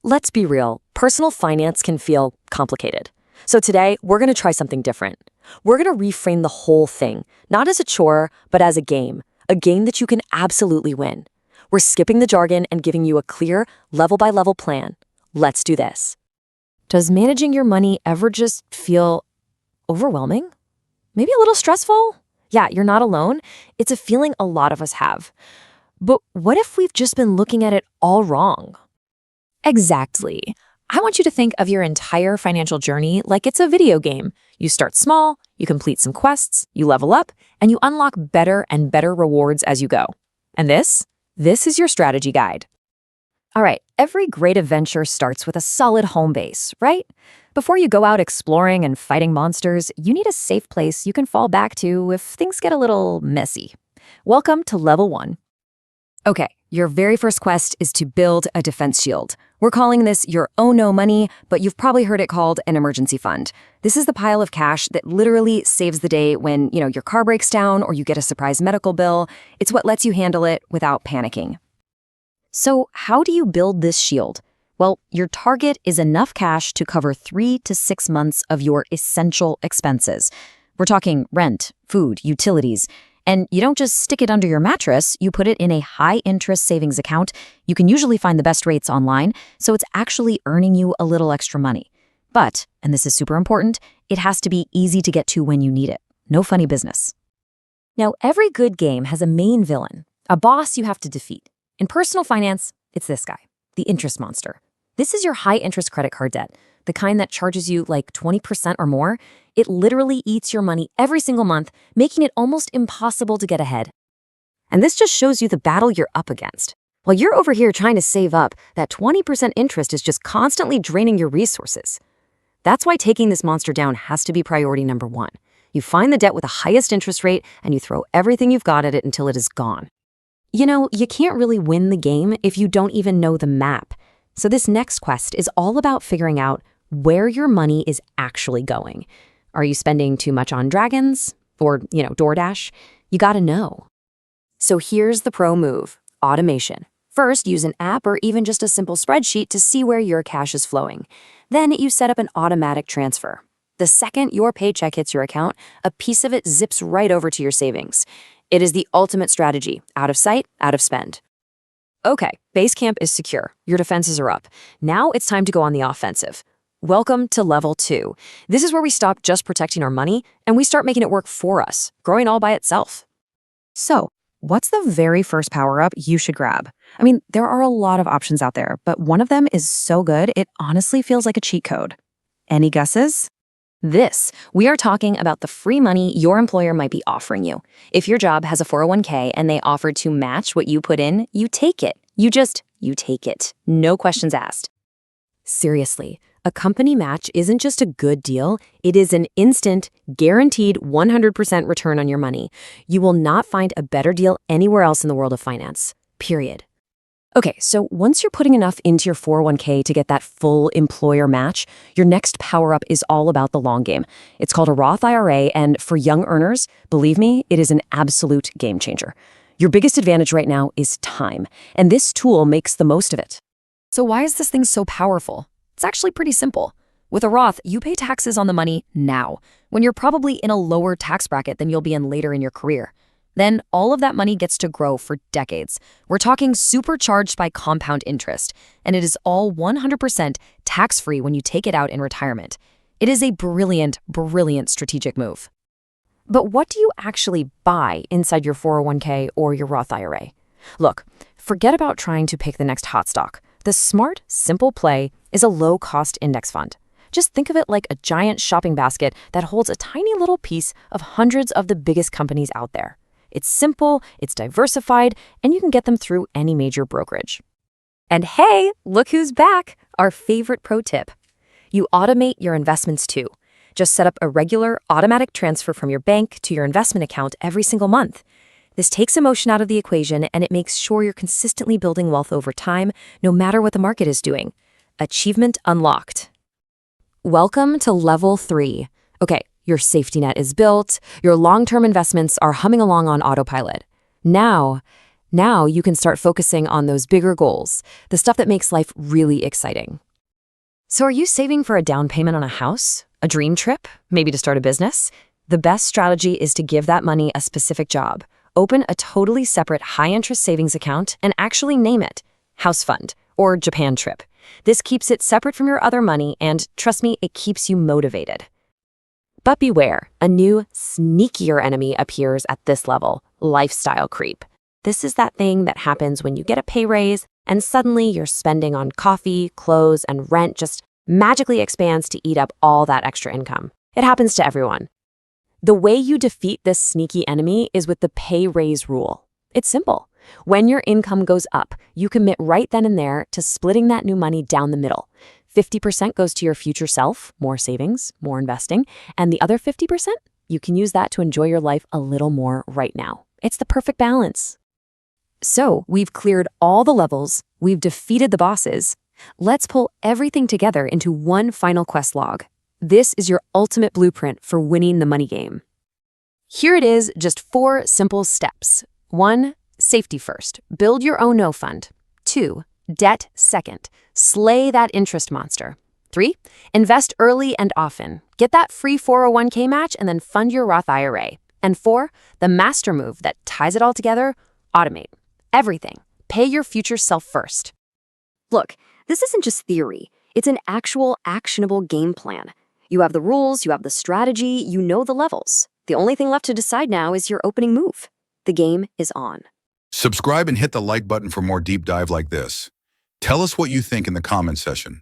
Let's be real, personal finance can feel complicated. So today, we're going to try something different. We're going to reframe the whole thing, not as a chore, but as a game that you can absolutely win. We're skipping the jargon and giving you a clear, level-by-level plan. Let's do this. Does managing your money ever just feel overwhelming? Maybe a little stressful? Yeah, you're not alone. It's a feeling a lot of us have. But what if we've just been looking at it all wrong? Exactly. I want you to think of your entire financial journey like it's a video game. You start small, you complete some quests, you level up, and you unlock better and better rewards as you go. And this is your strategy guide. All right, every great adventure starts with a solid home base, right? Before you go out exploring and fighting monsters, you need a safe place you can fall back to if things get a little messy. Welcome to Level 1. Okay, your very first quest is to build a defense shield. We're calling this your oh no money, but you've probably heard it called an emergency fund. This is the pile of cash that literally saves the day when, your car breaks down or you get a surprise medical bill. It's what lets you handle it without panicking. So how do you build this shield? Well, your target is enough cash to cover 3 to 6 months of your essential expenses. We're talking rent, food, utilities. And you don't just stick it under your mattress, you put it in a high-interest savings account. You can usually find the best rates online, so it's actually earning you a little extra money. But, and this is super important, it has to be easy to get to when you need it. No funny business. Now, every good game has a main villain, a boss you have to defeat. In personal finance, it's this guy, the interest monster. This is your high-interest credit card debt, the kind that charges you like 20% or more. It literally eats your money every single month, making it almost impossible to get ahead. And this just shows you the battle you're up against. While you're over here trying to save up, that 20% interest is just constantly draining your resources. That's why taking this monster down has to be priority number 1. You find the debt with the highest interest rate, and you throw everything you've got at it until it is gone. You can't really win the game if you don't even know the map. So this next quest is all about figuring out where your money is actually going. Are you spending too much on dragons? Or, DoorDash? You gotta know. So here's the pro move, automation. First, use an app or even just a simple spreadsheet to see where your cash is flowing. Then you set up an automatic transfer. The second your paycheck hits your account, a piece of it zips right over to your savings. It is the ultimate strategy, out of sight, out of spend. Okay, base camp is secure. Your defenses are up. Now it's time to go on the offensive. Welcome to Level 2. This is where we stop just protecting our money and we start making it work for us, growing all by itself. So, what's the very first power-up you should grab? I mean, there are a lot of options out there, but one of them is so good, it honestly feels like a cheat code. Any guesses? We are talking about the free money your employer might be offering you. If your job has a 401k and they offer to match what you put in, you take it. You take it. No questions asked. Seriously, a company match isn't just a good deal, it is an instant, guaranteed 100% return on your money. You will not find a better deal anywhere else in the world of finance. Period. Okay, so once you're putting enough into your 401k to get that full employer match, your next power-up is all about the long game. It's called a Roth IRA, and for young earners, believe me, it is an absolute game changer. Your biggest advantage right now is time, and this tool makes the most of it. So why is this thing so powerful? It's actually pretty simple. With a Roth, you pay taxes on the money now, when you're probably in a lower tax bracket than you'll be in later in your career. Then all of that money gets to grow for decades. We're talking supercharged by compound interest, and it is all 100% tax-free when you take it out in retirement. It is a brilliant, brilliant strategic move. But what do you actually buy inside your 401k or your Roth IRA? Look, forget about trying to pick the next hot stock. The smart, simple play is a low-cost index fund. Just think of it like a giant shopping basket that holds a tiny little piece of hundreds of the biggest companies out there. It's simple, it's diversified, and you can get them through any major brokerage. And hey, look who's back, our favorite pro tip. You automate your investments too. Just set up a regular automatic transfer from your bank to your investment account every single month. This takes emotion out of the equation and it makes sure you're consistently building wealth over time, no matter what the market is doing. Achievement unlocked. Welcome to Level 3. Okay, your safety net is built, your long-term investments are humming along on autopilot. Now Now you can start focusing on those bigger goals, the stuff that makes life really exciting. So are you saving for a down payment on a house? A dream trip? Maybe to start a business? The best strategy is to give that money a specific job. Open a totally separate high-interest savings account and actually name it House Fund or Japan Trip. This keeps it separate from your other money and, trust me, it keeps you motivated. But beware, a new, sneakier enemy appears at this level: lifestyle creep. This is that thing that happens when you get a pay raise and suddenly your spending on coffee, clothes, and rent just magically expands to eat up all that extra income. It happens to everyone. The way you defeat this sneaky enemy is with the pay raise rule. It's simple. When your income goes up, you commit right then and there to splitting that new money down the middle. 50% goes to your future self, more savings, more investing, and the other 50%, you can use that to enjoy your life a little more right now. It's the perfect balance. So, we've cleared all the levels, we've defeated the bosses. Let's pull everything together into one final quest log. This is your ultimate blueprint for winning the money game. Here it is, just 4 simple steps. 1. Safety first. Build your own no fund. 2. Debt second. Slay that interest monster. 3. Invest early and often. Get that free 401k match and then fund your Roth IRA. And 4. The master move that ties it all together: automate. Everything. Pay your future self first. Look, this isn't just theory. It's an actual, actionable game plan. You have the rules, you have the strategy, you know the levels. The only thing left to decide now is your opening move. The game is on. Subscribe and hit the like button for more deep dive like this. Tell us what you think in the comment section.